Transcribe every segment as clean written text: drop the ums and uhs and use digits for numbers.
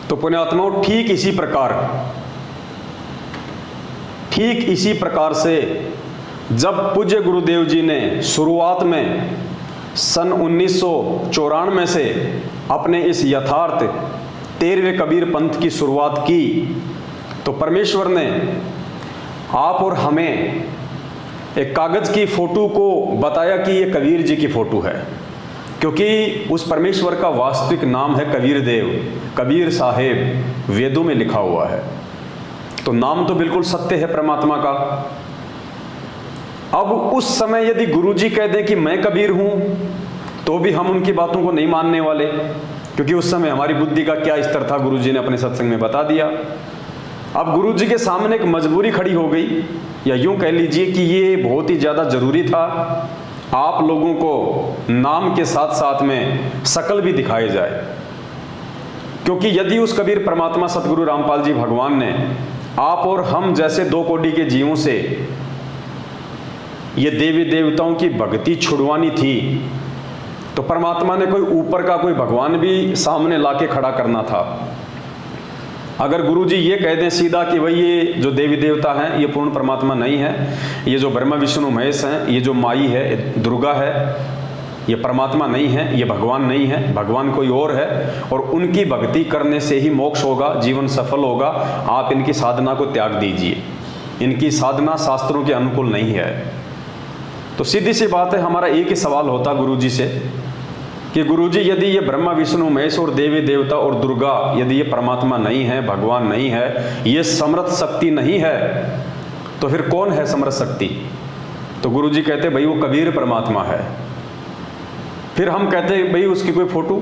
तो पुण्यात्माओं, ठीक इसी प्रकार से जब पूज्य गुरुदेव जी ने शुरुआत में सन 1994 से अपने इस यथार्थ 13वें कबीर पंथ की शुरुआत की, तो परमेश्वर ने आप और हमें एक कागज की फोटो को बताया कि ये कबीर जी की फोटो है, क्योंकि उस परमेश्वर का वास्तविक नाम है कबीर देव, कबीर साहेब, वेदों में लिखा हुआ है। तो नाम तो बिल्कुल सत्य है परमात्मा का। अब उस समय यदि गुरुजी कह दें कि मैं कबीर हूं, तो भी हम उनकी बातों को नहीं मानने वाले, क्योंकि उस समय हमारी बुद्धि का क्या स्तर था गुरुजी ने अपने सत्संग में बता दिया। अब गुरुजी के सामने एक मजबूरी खड़ी हो गई, या यूं कह लीजिए कि ये बहुत ही ज्यादा जरूरी था, आप लोगों को नाम के साथ साथ में शकल भी दिखाई जाए। क्योंकि यदि उस कबीर परमात्मा सतगुरु रामपाल जी भगवान ने आप और हम जैसे दो कोटि के जीवों से ये देवी देवताओं की भक्ति छुड़वानी थी, तो परमात्मा ने कोई ऊपर का कोई भगवान भी सामने लाके खड़ा करना था। अगर गुरुजी ये कह दें सीधा कि भाई ये जो देवी देवता हैं ये पूर्ण परमात्मा नहीं है, ये जो ब्रह्मा विष्णु महेश हैं, ये जो माई है दुर्गा है, ये परमात्मा नहीं है, ये भगवान नहीं है, भगवान कोई और है, और उनकी भक्ति करने से ही मोक्ष होगा, जीवन सफल होगा, आप इनकी साधना को त्याग दीजिए, इनकी साधना शास्त्रों के अनुकूल नहीं है। तो सीधी सी बात है, हमारा एक ही सवाल होता गुरुजी से कि गुरुजी यदि ये ब्रह्मा विष्णु महेश और देवी देवता और दुर्गा यदि ये परमात्मा नहीं है, भगवान नहीं है, ये समर्थ शक्ति नहीं है, तो फिर कौन है समर्थ शक्ति? तो गुरुजी कहते भाई वो कबीर परमात्मा है। फिर हम कहते भाई उसकी कोई फोटो,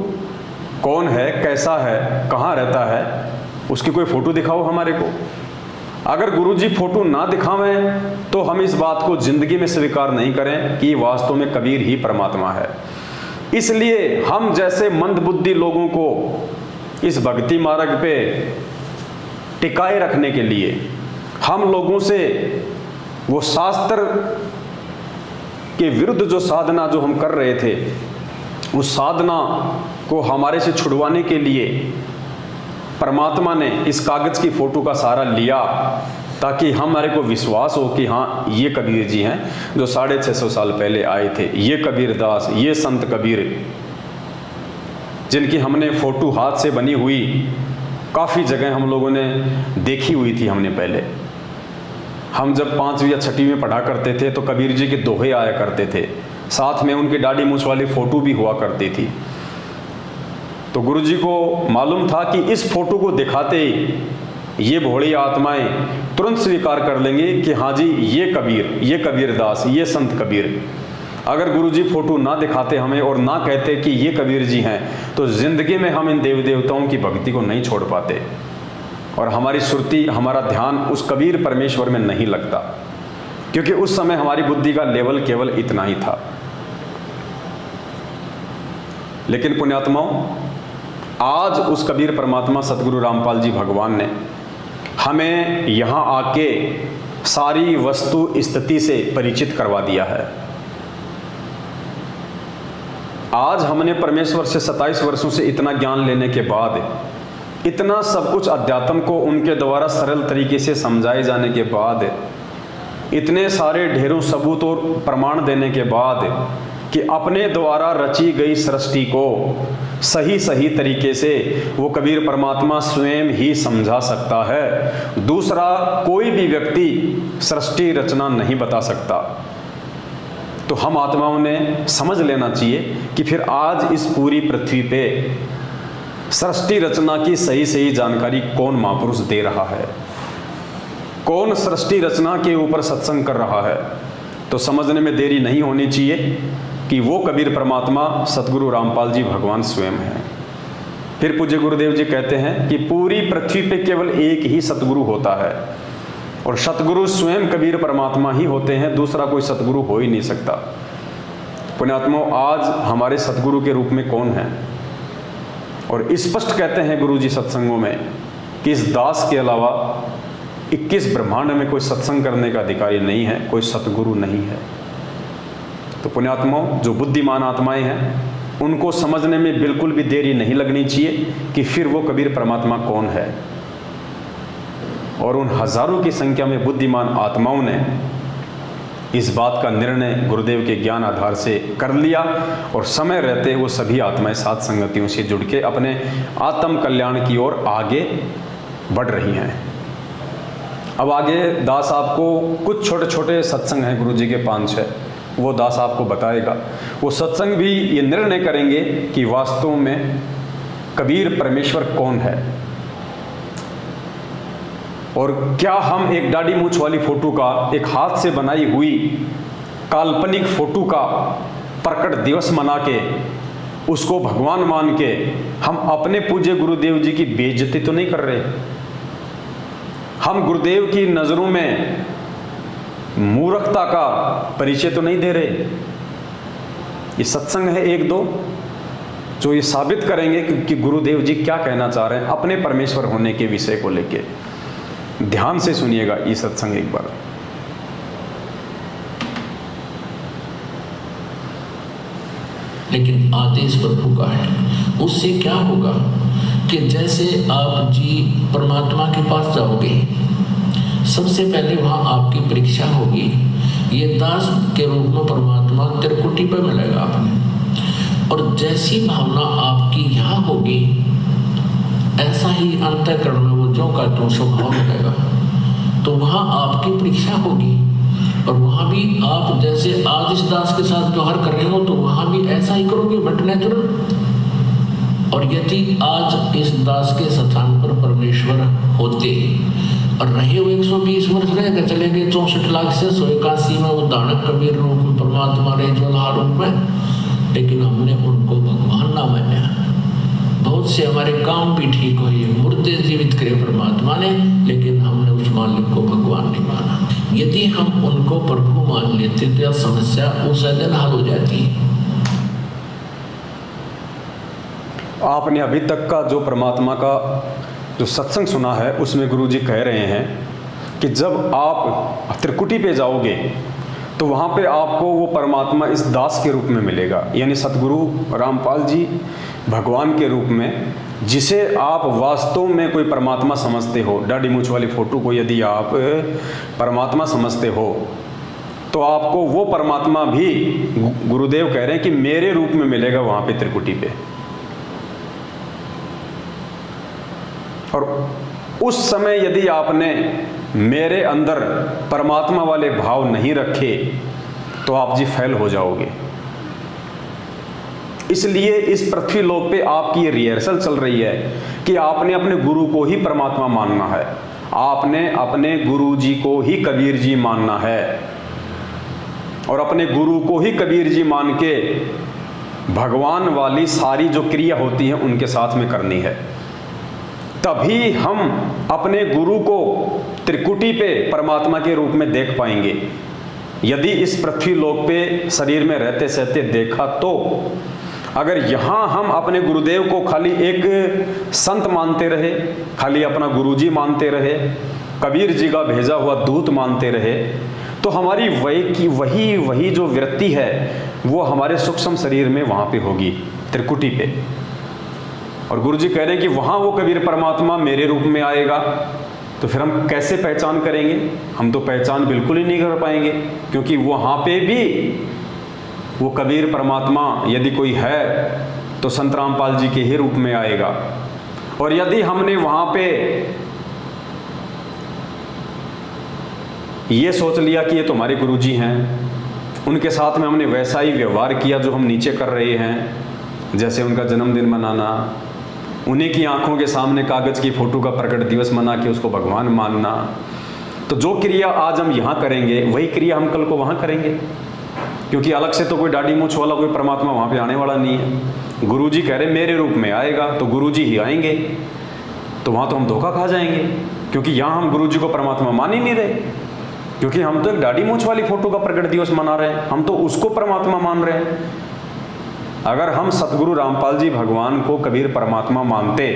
कौन है, कैसा है, कहाँ रहता है, उसकी कोई फोटो दिखाओ हमारे को। अगर गुरुजी फोटो ना दिखावें तो हम इस बात को जिंदगी में स्वीकार नहीं करें कि वास्तव में कबीर ही परमात्मा है। इसलिए हम जैसे मंदबुद्धि लोगों को इस भक्ति मार्ग पे टिकाए रखने के लिए हम लोगों से वो शास्त्र के विरुद्ध जो साधना जो हम कर रहे थे, उस साधना को हमारे से छुड़वाने के लिए परमात्मा ने इस कागज की फोटो का सहारा लिया, ताकि हमारे को विश्वास हो कि हाँ ये कबीर जी हैं जो 650 साल पहले आए थे, ये कबीर दास, ये संत कबीर, जिनकी हमने फोटो हाथ से बनी हुई काफ़ी जगह हम लोगों ने देखी हुई थी। हमने पहले हम जब 5वीं या 6वीं में पढ़ा करते थे तो कबीर जी के दोहे आया करते थे, साथ में उनकी दाढ़ी मूछ वाली फोटो भी हुआ करती थी। तो गुरुजी को मालूम था कि इस फोटो को दिखाते ही ये भोली आत्माएं तुरंत स्वीकार कर लेंगे कि हाँ जी ये कबीर दास, ये संत कबीर। अगर गुरुजी फोटो ना दिखाते हमें और ना कहते कि ये कबीर जी हैं, तो जिंदगी में हम इन देवी देवताओं की भक्ति को नहीं छोड़ पाते और हमारी सुरती, हमारा ध्यान उस कबीर परमेश्वर में नहीं लगता, क्योंकि उस समय हमारी बुद्धि का लेवल केवल इतना ही था। लेकिन पुण्यात्माओं, आज उस कबीर परमात्मा सतगुरु रामपाल जी भगवान ने हमें यहाँ आके सारी वस्तु स्थिति से परिचित करवा दिया है। आज हमने परमेश्वर से 27 वर्षों से इतना ज्ञान लेने के बाद, इतना सब कुछ अध्यात्म को उनके द्वारा सरल तरीके से समझाए जाने के बाद, इतने सारे ढेरों सबूत और प्रमाण देने के बाद कि अपने द्वारा रची गई सृष्टि को सही सही तरीके से वो कबीर परमात्मा स्वयं ही समझा सकता है, दूसरा कोई भी व्यक्ति सृष्टि रचना नहीं बता सकता। तो हम आत्माओं ने समझ लेना चाहिए कि फिर आज इस पूरी पृथ्वी पे सृष्टि रचना की सही सही जानकारी कौन महापुरुष दे रहा है, कौन सृष्टि रचना के ऊपर सत्संग कर रहा है। तो समझने में देरी नहीं होनी चाहिए कि वो कबीर परमात्मा सतगुरु रामपाल जी भगवान स्वयं हैं। फिर पूज्य गुरुदेव जी कहते हैं कि पूरी पृथ्वी पे केवल एक ही सतगुरु होता है, और सतगुरु स्वयं कबीर परमात्मा ही होते हैं, दूसरा कोई सतगुरु हो ही नहीं सकता। पुण्यात्माओं, आज हमारे सतगुरु के रूप में कौन है? और स्पष्ट कहते हैं गुरु जी सत्संगों में कि इस दास के अलावा 21 ब्रह्मांड में कोई सत्संग करने का अधिकारी नहीं है, कोई सतगुरु नहीं है। तो पुण्यात्माओं, जो बुद्धिमान आत्माएं हैं उनको समझने में बिल्कुल भी देरी नहीं लगनी चाहिए कि फिर वो कबीर परमात्मा कौन है। और उन हजारों की संख्या में बुद्धिमान आत्माओं ने इस बात का निर्णय गुरुदेव के ज्ञान आधार से कर लिया और समय रहते वो सभी आत्माएं साथ संगतियों से जुड़ के अपने आत्म कल्याण की ओर आगे बढ़ रही हैं। अब आगे दास आपको कुछ छोटे छोटे सत्संग हैं गुरु जी के 5-6, वो दास आपको बताएगा। वो सत्संग भी ये निर्णय करेंगे कि वास्तव में कबीर परमेश्वर कौन है, और क्या हम एक दाढ़ी मूंछ वाली फोटो का, एक हाथ से बनाई हुई काल्पनिक फोटो का प्रकट दिवस मना के उसको भगवान मान के हम अपने पूज्य गुरुदेव जी की बेइज्जती तो नहीं कर रहे? हम गुरुदेव की नजरों में मूर्खता का परिचय तो नहीं दे रहे? ये सत्संग है 1-2 जो ये साबित करेंगे कि गुरुदेव जी क्या कहना चाह रहे हैं अपने परमेश्वर होने के विषय को लेके। ध्यान से सुनिएगा ये सत्संग एक बार। लेकिन आदेश प्रभु का है। उससे क्या होगा कि जैसे आप जी परमात्मा के पास जाओगे, सबसे पहले वहां आपकी परीक्षा होगी। ये दास के रूप में परमात्मा त्रिकुटी पर मिलेगा आपने, और जैसी भावना आपकी यहाँ होगी ऐसा ही अंतःकरण में वो जो का त्यों स्वभाव मिलेगा। तो वहाँ आपकी परीक्षा होगी, और वहाँ भी आप जैसे आज इस दास के साथ व्यवहार कर रहे हो तो वहाँ भी ऐसा ही करोगे, बट नेचुरल। और यदि आज इस दास के स्थान पर परमेश्वर होते और रहे हुए 120 वर्ष रह गए, चले गए 64 लाख से 181 में वो दानक कबीर रूप में परमात्मा रहे ज्वाला रूप में, लेकिन हमने उनको भगवान ना माना। बहुत से हमारे काम भी ठीक हुए, मुर्दे जीवित करे परमात्मा ने, लेकिन हमने उस मालिक को भगवान नहीं माना। यदि हम उनको प्रभु मान लेते तो यह समस्या उस दिन हल हो जाती है। आपने अभी तक का जो परमात्मा का जो सत्संग सुना है उसमें गुरु जी कह रहे हैं कि जब आप त्रिकुटी पे जाओगे तो वहाँ पे आपको वो परमात्मा इस दास के रूप में मिलेगा, यानी सतगुरु रामपाल जी भगवान के रूप में, जिसे आप वास्तव में कोई परमात्मा समझते हो। दाढ़ी मूंछ वाली फोटो को यदि आप परमात्मा समझते हो तो आपको वो परमात्मा भी गुरुदेव कह रहे हैं कि मेरे रूप में मिलेगा वहाँ पे त्रिकुटी पे। और उस समय यदि आपने मेरे अंदर परमात्मा वाले भाव नहीं रखे तो आप जी फेल हो जाओगे। इसलिए इस पृथ्वी लोक पे आपकी ये रिहर्सल चल रही है कि आपने अपने गुरु को ही परमात्मा मानना है, आपने अपने गुरु जी को ही कबीर जी मानना है, और अपने गुरु को ही कबीर जी मान के भगवान वाली सारी जो क्रिया होती है उनके साथ में करनी है। तभी हम अपने गुरु को त्रिकुटी पे परमात्मा के रूप में देख पाएंगे। यदि इस पृथ्वी लोक पे शरीर में रहते सहते देखा तो अगर यहाँ हम अपने गुरुदेव को खाली एक संत मानते रहे, खाली अपना गुरुजी मानते रहे, कबीर जी का भेजा हुआ दूत मानते रहे, तो हमारी वही जो वृत्ति है वो हमारे सूक्ष्म शरीर में वहाँ पे होगी, त्रिकुटी पे। और गुरु जी कह रहे हैं कि वहाँ वो कबीर परमात्मा मेरे रूप में आएगा। तो फिर हम कैसे पहचान करेंगे? हम तो पहचान बिल्कुल ही नहीं कर पाएंगे, क्योंकि वहाँ पे भी वो कबीर परमात्मा यदि कोई है तो संत रामपाल जी के ही रूप में आएगा। और यदि हमने वहाँ पे ये सोच लिया कि ये तो हमारे गुरु जी हैं, उनके साथ में हमने वैसा ही व्यवहार किया जो हम नीचे कर रहे हैं, जैसे उनका जन्मदिन मनाना, उन्हीं की आंखों के सामने कागज की फोटो का प्रकट दिवस मना के उसको भगवान मानना, तो जो क्रिया आज हम यहाँ करेंगे वही क्रिया हम कल को वहाँ करेंगे, क्योंकि अलग से तो कोई दाढ़ी मूंछ वाला कोई परमात्मा वहाँ पे आने वाला नहीं है। गुरु जी कह रहे मेरे रूप में आएगा, तो गुरु जी ही आएंगे, तो वहाँ तो हम धोखा खा जाएंगे, क्योंकि यहाँ हम गुरु जी को परमात्मा मान ही नहीं रहे, क्योंकि हम तो एक दाढ़ी मूंछ वाली फोटो का प्रकट दिवस मना रहे हैं, हम तो उसको परमात्मा मान रहे हैं। अगर हम सतगुरु रामपाल जी भगवान को कबीर परमात्मा मानते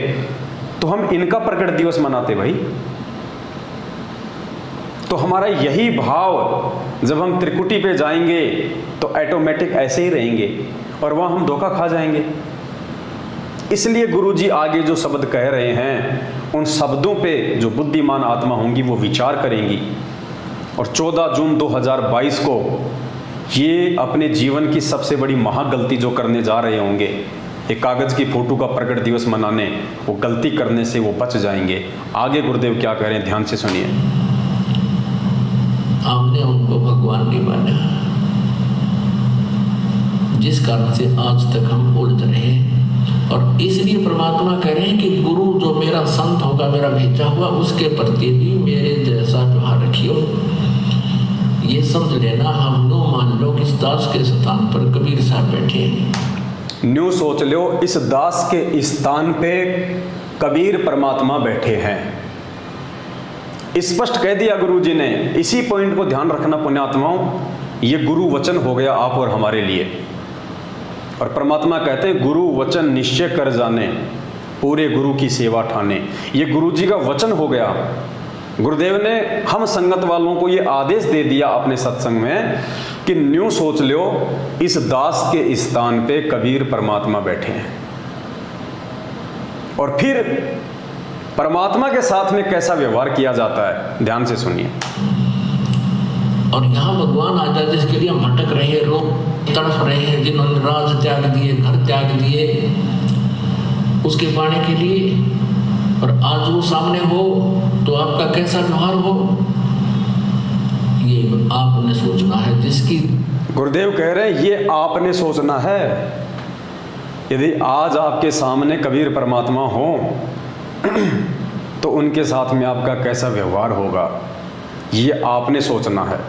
तो हम इनका प्रकट दिवस मनाते भाई। तो हमारा यही भाव जब हम त्रिकुटी पे जाएंगे तो ऑटोमेटिक ऐसे ही रहेंगे, और वहाँ हम धोखा खा जाएंगे। इसलिए गुरुजी आगे जो शब्द कह रहे हैं उन शब्दों पे जो बुद्धिमान आत्मा होंगी वो विचार करेंगी, और 14 जून 2022 को ये अपने जीवन की सबसे बड़ी महागलती जो करने जा रहे होंगे, एक कागज़ की फ़ोटो का प्रकट दिवस मनाने, वो गलती करने से वो बच जाएंगे। आगे गुरुदेव क्या कह रहे हैं, ध्यान से सुनिए। आपने उनको भगवान नहीं माना, जिस कारण से आज तक हम उलझ रहे हैं। और इसलिए परमात्मा कह रहे हैं कि गुरु जो मेरा संत होगा, मेरा भेजा हुआ, उसके प्रति भी मेरे जैसा व्यवहार रखियो। ये समझ लेना, हम लो मान लो कि इस दास के स्थान पर कबीर साहब बैठे हैं। न्यू सोच लो, इस दास के स्थान पे कबीर परमात्मा बैठे हैं। स्पष्ट कह दिया गुरुजी ने। इसी पॉइंट को ध्यान रखना पुण्यात्माओं, ये गुरु वचन हो गया आप और हमारे लिए। और परमात्मा कहते हैं गुरु वचन निश्चय कर जाने, पूरे गुरु की सेवा ठाने। ये गुरुजी का वचन हो गया। गुरुदेव ने हम संगत वालों को ये आदेश दे दिया अपने सत्संग में कि न्यू सोच लो, इस दास के स्थान पे कबीर परमात्मा बैठे हैं। और फिर परमात्मा के साथ में कैसा व्यवहार किया जाता है, ध्यान से सुनिए। और यहाँ भगवान आ जाए, जिसके लिए हम भटक रहे हैं, रोग तड़फ रहे हैं, जिन्होंने राज त्याग दिए, घर त्याग दिए उसके पाने के लिए, और आज वो सामने हो तो आपका कैसा व्यवहार हो, ये आपने सोचना है। जिसकी गुरुदेव कह रहे हैं ये आपने सोचना है। यदि आज आपके सामने कबीर परमात्मा हो तो उनके साथ में आपका कैसा व्यवहार होगा, ये आपने सोचना है।